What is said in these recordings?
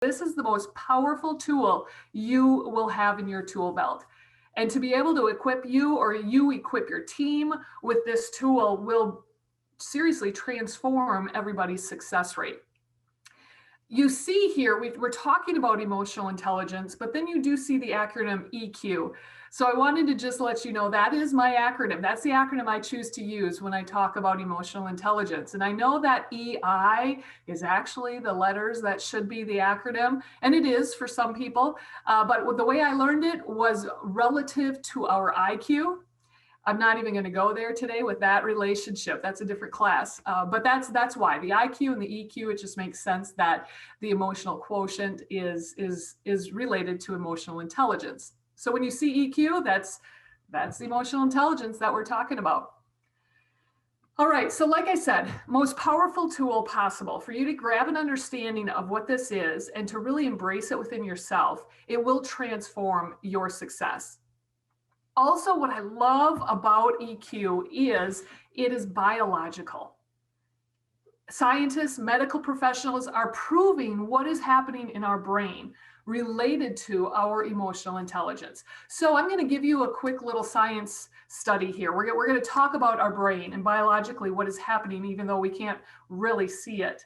This is the most powerful tool you will have in your tool belt. And to be able to equip you, or you equip your team with this tool, will seriously transform everybody's success rate. You see here, we're talking about emotional intelligence, but then you do see the acronym EQ. So I wanted to just let you know that is my acronym. That's the acronym I choose to use when I talk about emotional intelligence. And I know that EI is actually the letters that should be the acronym, and it is for some people. But the way I learned it was relative to our IQ. I'm not even going to go there today with that relationship. That's a different class. But that's why the IQ and the EQ, it just makes sense that the emotional quotient is related to emotional intelligence. So when you see EQ, that's the emotional intelligence that we're talking about. All right, so like I said, most powerful tool possible for you to grab an understanding of what this is and to really embrace it within yourself. It will transform your success. Also, what I love about EQ is it is biological. Scientists, medical professionals are proving what is happening in our brain related to our emotional intelligence. So I'm going to give you a quick little science study here. We're going to talk about our brain and biologically what is happening, even though we can't really see it.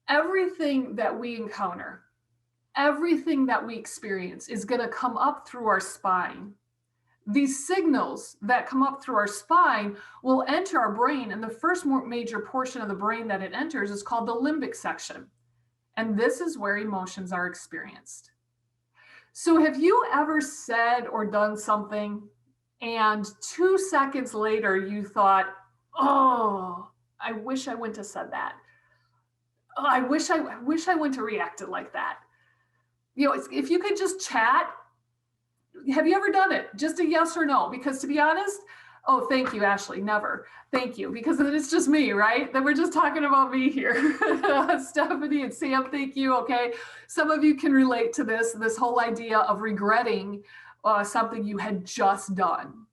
Everything that we encounter, everything that we experience is going to come up through our spine. These signals that come up through our spine will enter our brain, and the first major portion of the brain that it enters is called the limbic section. And this is where emotions are experienced. So have you ever said or done something and 2 seconds later you thought, oh, I wish I wouldn't have said that. Oh, I wish I wouldn't have reacted like that. You know, if you could just chat. Have you ever done it? Just a yes or no? Because to be honest, oh, thank you, Ashley, never. Thank you, because it's just me, right? That we're just talking about me here. Stephanie and Sam, thank you, okay? Some of you can relate to this whole idea of regretting something you had just done.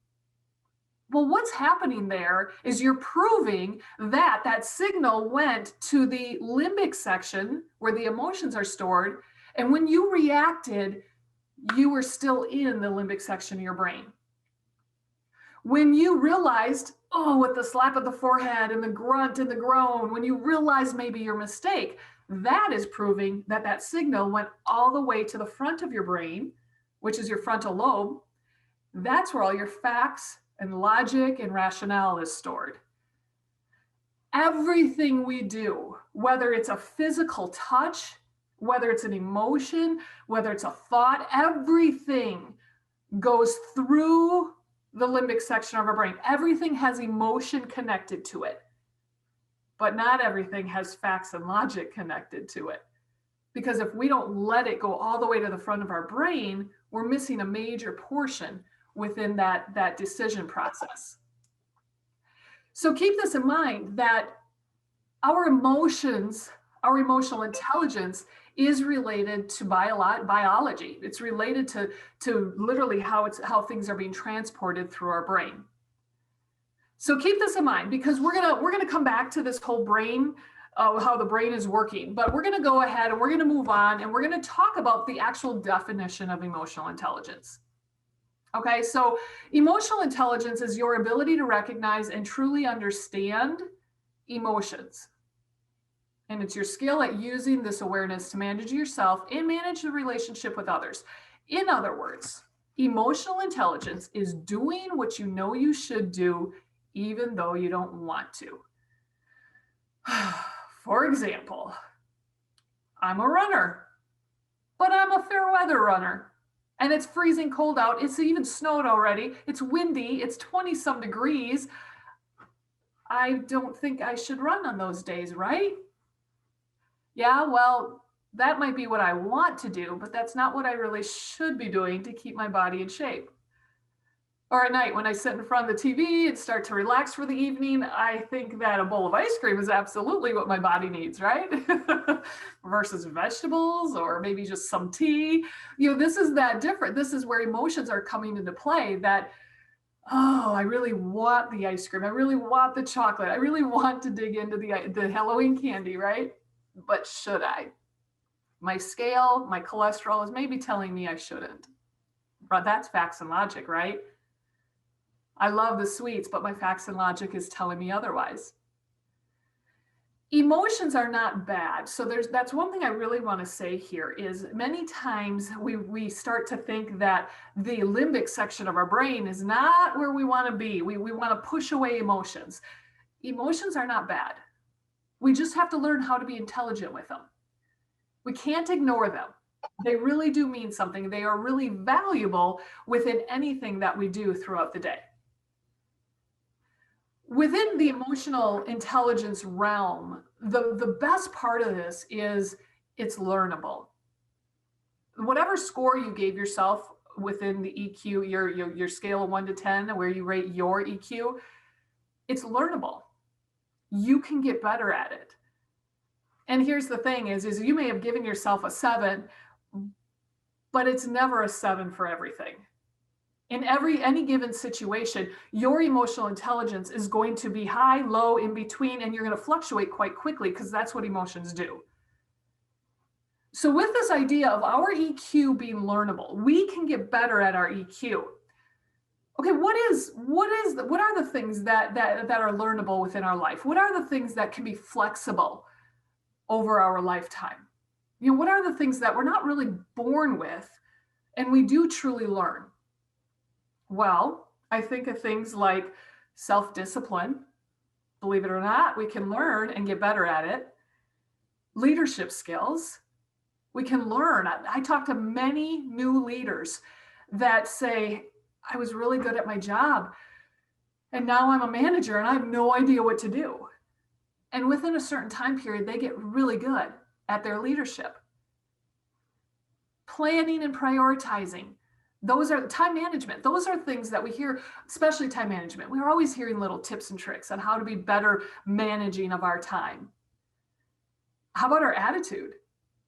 Well, what's happening there is you're proving that that signal went to the limbic section where the emotions are stored, and when you reacted, you were still in the limbic section of your brain. When you realized, oh, with the slap of the forehead and the grunt and the groan, when you realized maybe your mistake, that is proving that that signal went all the way to the front of your brain, which is your frontal lobe. That's where all your facts and logic and rationale is stored. Everything we do, whether it's a physical touch, whether it's an emotion, whether it's a thought, everything goes through the limbic section of our brain. Everything has emotion connected to it, but not everything has facts and logic connected to it. Because if we don't let it go all the way to the front of our brain, we're missing a major portion within that decision process. So keep this in mind that our emotions, our emotional intelligence is related to biology. It's related to literally how things are being transported through our brain. So keep this in mind, because we're gonna come back to this whole brain, how the brain is working. But we're gonna go ahead and we're gonna move on, and we're gonna talk about the actual definition of emotional intelligence. Okay, so emotional intelligence is your ability to recognize and truly understand emotions. And it's your skill at using this awareness to manage yourself and manage the relationship with others. In other words, emotional intelligence is doing what you know you should do, even though you don't want to. For example, I'm a runner, but I'm a fair weather runner. And it's freezing cold out. It's even snowed already. It's windy. It's 20 some degrees. I don't think I should run on those days, right? Yeah, well, that might be what I want to do, but that's not what I really should be doing to keep my body in shape. Or at night when I sit in front of the TV and start to relax for the evening, I think that a bowl of ice cream is absolutely what my body needs, right? Versus vegetables or maybe just some tea. You know, this is that different. This is where emotions are coming into play that, oh, I really want the ice cream. I really want the chocolate. I really want to dig into the Halloween candy, right? But should I? My scale, my cholesterol is maybe telling me I shouldn't. But that's facts and logic, right? I love the sweets, but my facts and logic is telling me otherwise. Emotions are not bad. So that's one thing I really want to say here is many times we start to think that the limbic section of our brain is not where we want to be. We want to push away emotions. Emotions are not bad. We just have to learn how to be intelligent with them. We can't ignore them. They really do mean something. They are really valuable within anything that we do throughout the day. Within the emotional intelligence realm, the best part of this is it's learnable. Whatever score you gave yourself within the EQ, your scale of 1 to 10, where you rate your EQ, it's learnable. You can get better at it. And here's the thing is you may have given yourself a 7, but it's never a 7 for everything. In any given situation, your emotional intelligence is going to be high, low, in between, and you're going to fluctuate quite quickly because that's what emotions do. So with this idea of our EQ being learnable, we can get better at our EQ. Okay, what are the things that are learnable within our life? What are the things that can be flexible over our lifetime? You know, what are the things that we're not really born with and we do truly learn? Well, I think of things like self-discipline. Believe it or not, we can learn and get better at it. Leadership skills. We can learn. I talk to many new leaders that say, I was really good at my job, and now I'm a manager and I have no idea what to do. And within a certain time period, they get really good at their leadership. Planning and prioritizing. Those are time management. Those are things that we hear, especially time management. We're always hearing little tips and tricks on how to be better managing of our time. How about our attitude?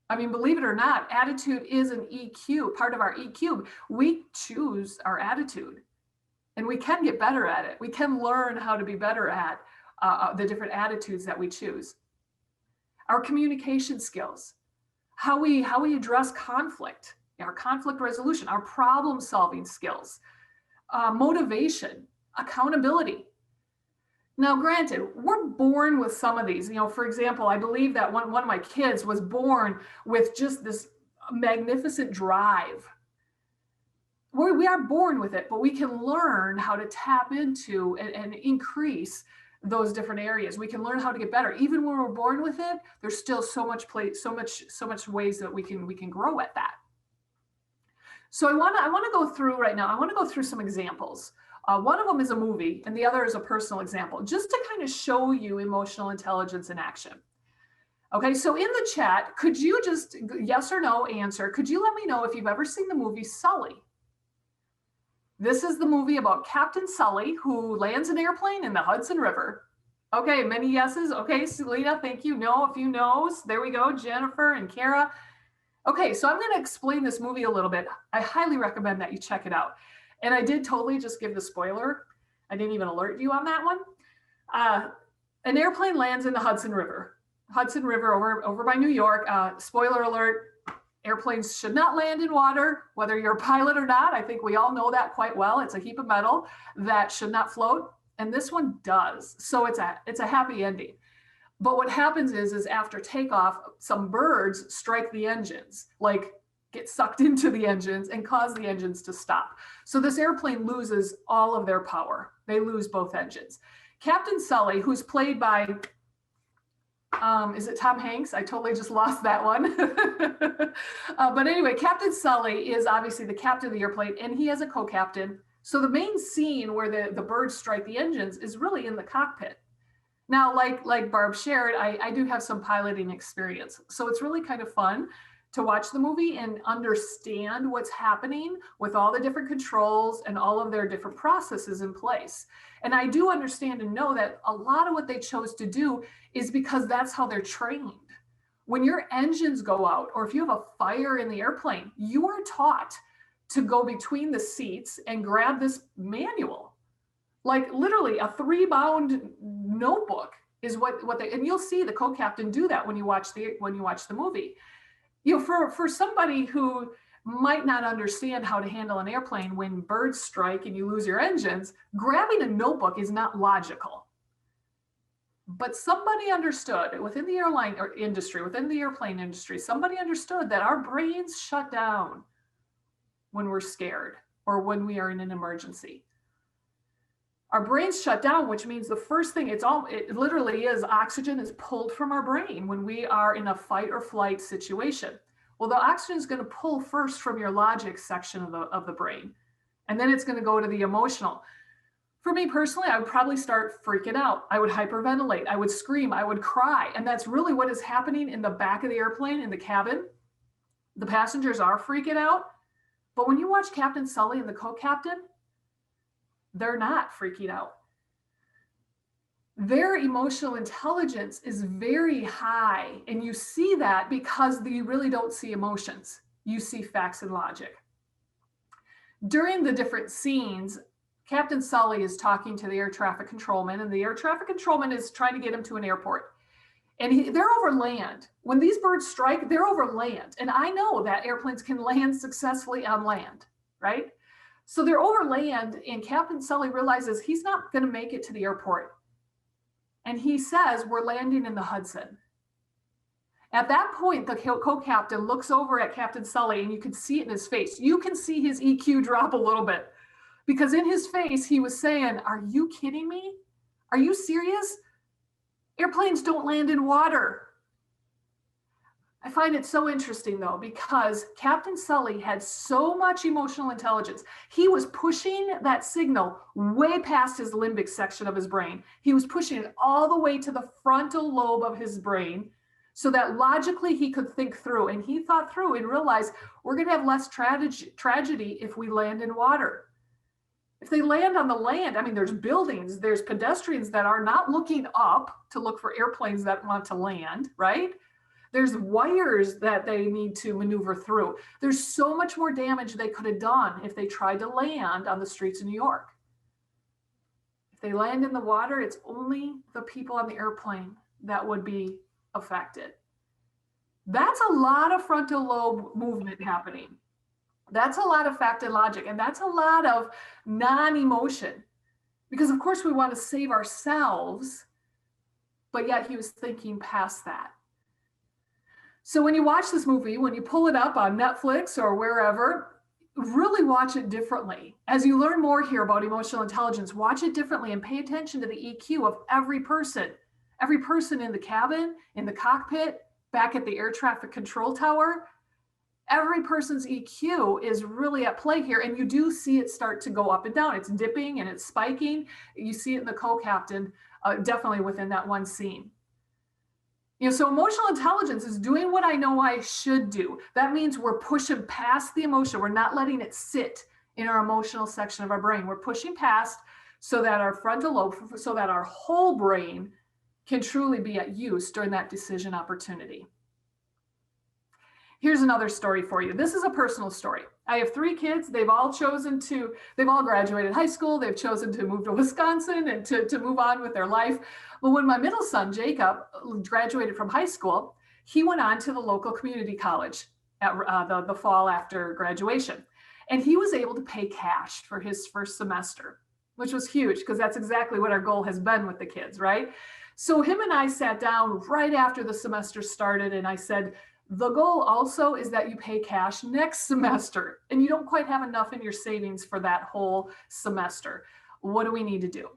I mean, believe it or not, attitude is an EQ, part of our EQ. We choose our attitude and we can get better at it. We can learn how to be better at the different attitudes that we choose. Our communication skills, how we address conflict, our conflict resolution, our problem solving skills, motivation, accountability. Now, granted, we're born with some of these. You know, for example, I believe that one of my kids was born with just this magnificent drive. We are born with it, but we can learn how to tap into and increase those different areas. We can learn how to get better. Even when we're born with it, there's still so much ways that we can grow at that. So I want to go through right now. I want to go through some examples. One of them is a movie and the other is a personal example, just to kind of show you emotional intelligence in action. Okay, so in the chat, could you just yes or no answer? Could you let me know if you've ever seen the movie Sully? This is the movie about Captain Sully who lands an airplane in the Hudson River. Okay, many yeses. Okay, Selena, thank you. No, a few no's. There we go, Jennifer and Kara. Okay, so I'm going to explain this movie a little bit. I highly recommend that you check it out. And I did totally just give the spoiler. I didn't even alert you on that one. An airplane lands in the Hudson River. Hudson River over by New York. Spoiler alert, airplanes should not land in water, whether you're a pilot or not. I think we all know that quite well. It's a heap of metal that should not float. And this one does. So it's a happy ending. But what happens is after takeoff, some birds strike the engines, like get sucked into the engines and cause the engines to stop. So this airplane loses all of their power. They lose both engines. Captain Sully, who's played by, is it Tom Hanks? I totally just lost that one. But anyway, Captain Sully is obviously the captain of the airplane and he has a co-captain. So the main scene where the birds strike the engines is really in the cockpit. Now, like Barb shared, I do have some piloting experience. So it's really kind of fun to watch the movie and understand what's happening with all the different controls and all of their different processes in place. And I do understand and know that a lot of what they chose to do is because that's how they're trained. When your engines go out, or if you have a fire in the airplane, you are taught to go between the seats and grab this manual. Like literally a 3-bound notebook is what they, and you'll see the co-captain do that when you watch the movie. For somebody who might not understand how to handle an airplane when birds strike and you lose your engines, grabbing a notebook is not logical. But somebody understood within the airline industry, within the airplane industry, somebody understood that our brains shut down when we're scared or when we are in an emergency. Our brains shut down, which means the first thing, it literally is oxygen is pulled from our brain when we are in a fight or flight situation. Well, the oxygen is going to pull first from your logic section of the brain, and then it's going to go to the emotional. For me personally, I would probably start freaking out. I would hyperventilate. I would scream. I would cry. And that's really what is happening in the back of the airplane, in the cabin. The passengers are freaking out. But when you watch Captain Sully and the co-captain, they're not freaking out. Their emotional intelligence is very high. And you see that because you really don't see emotions. You see facts and logic. During the different scenes, Captain Sully is talking to the air traffic controlman, and the air traffic controlman is trying to get him to an airport. And they're over land. When these birds strike, they're over land. And I know that airplanes can land successfully on land, right? So they're over land, and Captain Sully realizes he's not going to make it to the airport. And he says, we're landing in the Hudson. At that point, the co-captain looks over at Captain Sully, and you can see it in his face. You can see his EQ drop a little bit. Because in his face, he was saying, are you kidding me? Are you serious? Airplanes don't land in water. I find it so interesting, though, because Captain Sully had so much emotional intelligence. He was pushing that signal way past his limbic section of his brain. He was pushing it all the way to the frontal lobe of his brain so that logically he could think through. And he thought through and realized we're going to have less tragedy if we land in water. If they land on the land, I mean, there's buildings, there's pedestrians that are not looking up to look for airplanes that want to land, right? There's wires that they need to maneuver through. There's so much more damage they could have done if they tried to land on the streets of New York. If they land in the water, it's only the people on the airplane that would be affected. That's a lot of frontal lobe movement happening. That's a lot of fact and logic, and that's a lot of non-emotion. Because of course we want to save ourselves, but yet he was thinking past that. So when you watch this movie, when you pull it up on Netflix or wherever, really watch it differently. As you learn more here about emotional intelligence, watch it differently and pay attention to the EQ of every person in the cabin, in the cockpit, back at the air traffic control tower. Every person's EQ is really at play here, and you do see it start to go up and down. It's dipping and it's spiking. You see it in the co-captain, definitely within that one scene. So emotional intelligence is doing what I know I should do. That means we're pushing past the emotion. We're not letting it sit in our emotional section of our brain. We're pushing past so that our frontal lobe, so that our whole brain can truly be at use during that decision opportunity. Here's another story for you. This is a personal story. I have 3 kids. They've all graduated high school. They've chosen to move to Wisconsin and to move on with their life. But when my middle son, Jacob, graduated from high school, he went on to the local community college at the fall after graduation. And he was able to pay cash for his first semester, which was huge because that's exactly what our goal has been with the kids, right? So him and I sat down right after the semester started, and I said, the goal also is that you pay cash next semester and you don't quite have enough in your savings for that whole semester. What do we need to do?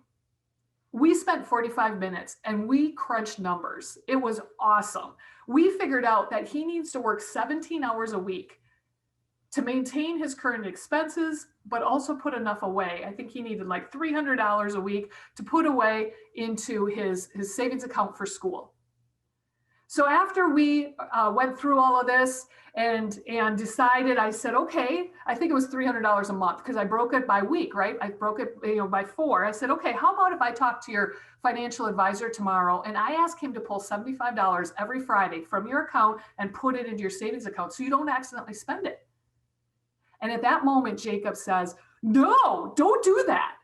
We spent 45 minutes and we crunched numbers. It was awesome. We figured out that he needs to work 17 hours a week to maintain his current expenses, but also put enough away. I think he needed like $300 a week to put away into his savings account for school. So after we went through all of this and decided, I said, okay, I think it was $300 a month because I broke it by week, right? I broke it by 4. I said, okay, how about if I talk to your financial advisor tomorrow and I ask him to pull $75 every Friday from your account and put it into your savings account so you don't accidentally spend it. And at that moment, Jacob says, no, don't do that.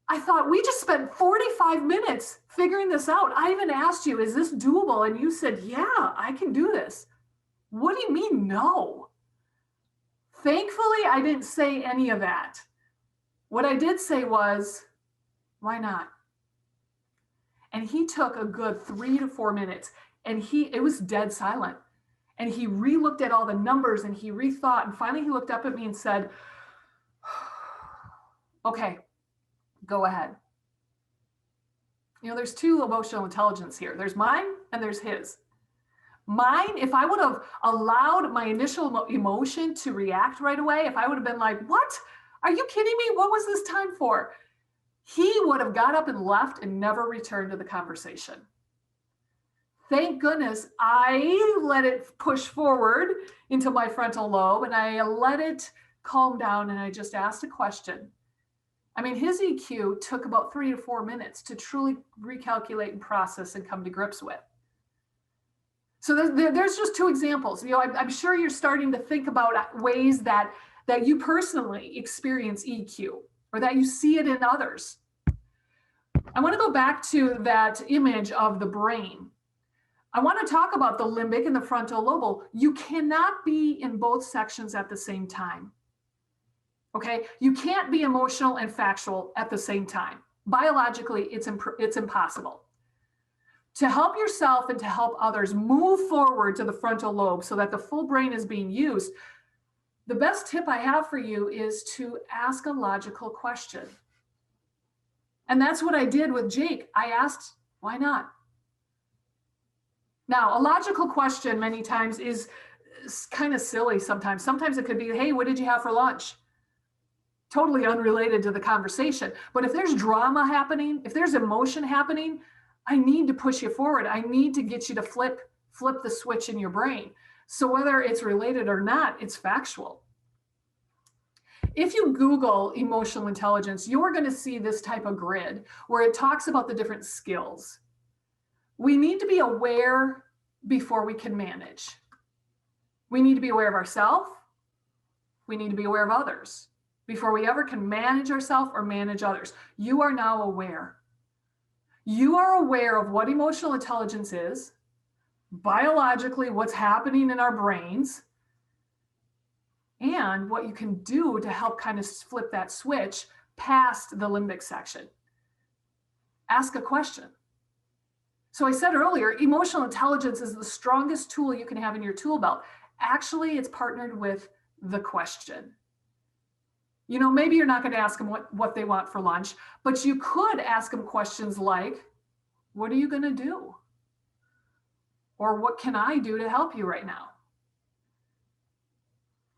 I thought, we just spent 45 minutes figuring this out. I even asked you, is this doable? And you said, yeah, I can do this. What do you mean, no? Thankfully, I didn't say any of that. What I did say was, why not? And he took a good 3 to 4 minutes, and it was dead silent. And he re-looked at all the numbers and he rethought, and finally he looked up at me and said, okay, go ahead. You know, there's two emotional intelligence here. There's mine and there's his. Mine, if I would have allowed my initial emotion to react right away, if I would have been like, what? Are you kidding me? What was this time for? He would have got up and left and never returned to the conversation. Thank goodness I let it push forward into my frontal lobe and I let it calm down, and I just asked a question. I mean, his EQ took about 3 to 4 minutes to truly recalculate and process and come to grips with. So there's just two examples. You know, I'm sure you're starting to think about ways that you personally experience EQ or that you see it in others. I want to go back to that image of the brain. I want to talk about the limbic and the frontal lobe. You cannot be in both sections at the same time. Okay, you can't be emotional and factual at the same time. Biologically, it's impossible. To help yourself and to help others move forward to the frontal lobe so that the full brain is being used, the best tip I have for you is to ask a logical question. And that's what I did with Jake. I asked, why not? Now, a logical question many times is kind of silly sometimes. Sometimes it could be, hey, what did you have for lunch? Totally unrelated to the conversation. But if there's drama happening, if there's emotion happening, I need to push you forward. I need to get you to flip the switch in your brain. So whether it's related or not, it's factual. If you Google emotional intelligence, you're going to see this type of grid where it talks about the different skills. We need to be aware before we can manage. We need to be aware of ourselves. We need to be aware of others before we ever can manage ourselves or manage others. You are now aware. You are aware of what emotional intelligence is, biologically, what's happening in our brains, and what you can do to help kind of flip that switch past the limbic section. Ask a question. So I said earlier, emotional intelligence is the strongest tool you can have in your tool belt. Actually, it's partnered with the question. You know, maybe you're not going to ask them what they want for lunch, but you could ask them questions like, what are you going to do? Or what can I do to help you right now?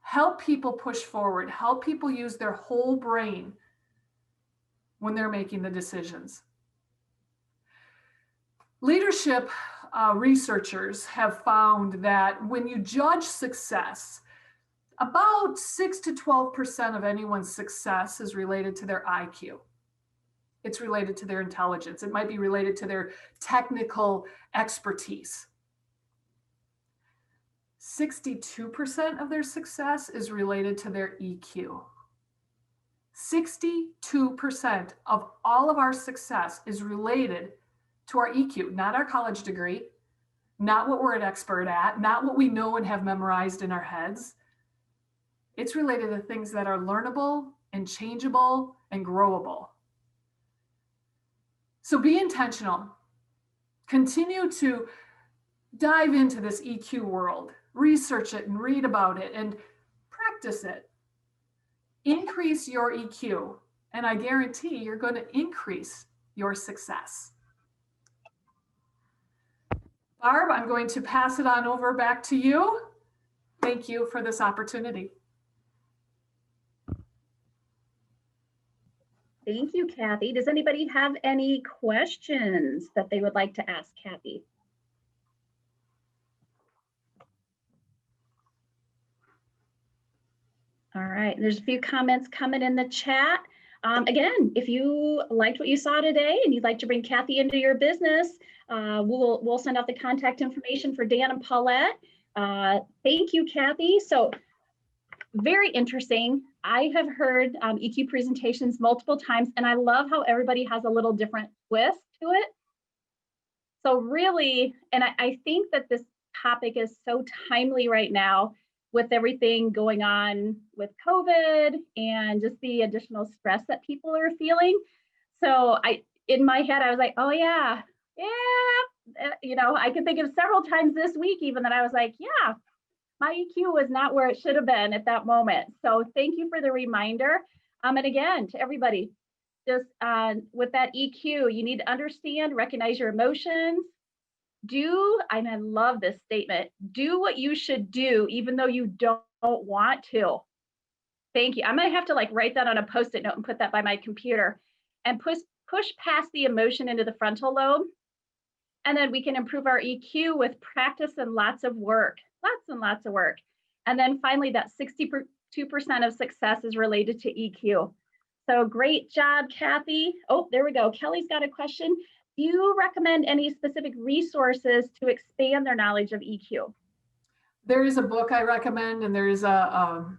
Help people push forward. Help people use their whole brain when they're making the decisions. Leadership researchers have found that when you judge success, about 6 to 12% of anyone's success is related to their IQ. It's related to their intelligence. It might be related to their technical expertise. 62% of their success is related to their EQ. 62% of all of our success is related to our EQ, not our college degree, not what we're an expert at, not what we know and have memorized in our heads. It's related to things that are learnable and changeable and growable. So be intentional. Continue to dive into this EQ world, research it and read about it and practice it. Increase your EQ, and I guarantee you're going to increase your success. Barb, I'm going to pass it on over back to you. Thank you for this opportunity. Thank you, Kathie. Does anybody have any questions that they would like to ask Kathie? All right, there's a few comments coming in the chat. Again, if you liked what you saw today and you'd like to bring Kathie into your business, we'll send out the contact information for Dan and Paulette. Thank you, Kathie. So very interesting. I have heard EQ presentations multiple times, and I love how everybody has a little different twist to it. So really, and I think that this topic is so timely right now with everything going on with COVID and just the additional stress that people are feeling. So in my head, I was like, oh yeah, I can think of several times this week even that I was like, yeah, my EQ was not where it should have been at that moment. So thank you for the reminder. And again, to everybody, just with that EQ, you need to understand, recognize your emotions, and I love this statement, do what you should do, even though you don't want to. Thank you. I'm gonna have to like write that on a Post-it note and put that by my computer and push past the emotion into the frontal lobe. And then we can improve our EQ with practice and lots of work, lots and lots of work. And then finally, that 62% of success is related to EQ. So great job, Kathie. Oh, there we go. Kelly's got a question. Do you recommend any specific resources to expand their knowledge of EQ? There is a book I recommend, and there is a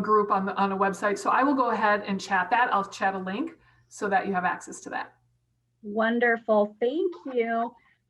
group on a website. So I will go ahead and chat that. I'll chat a link so that you have access to that. Wonderful. Thank you.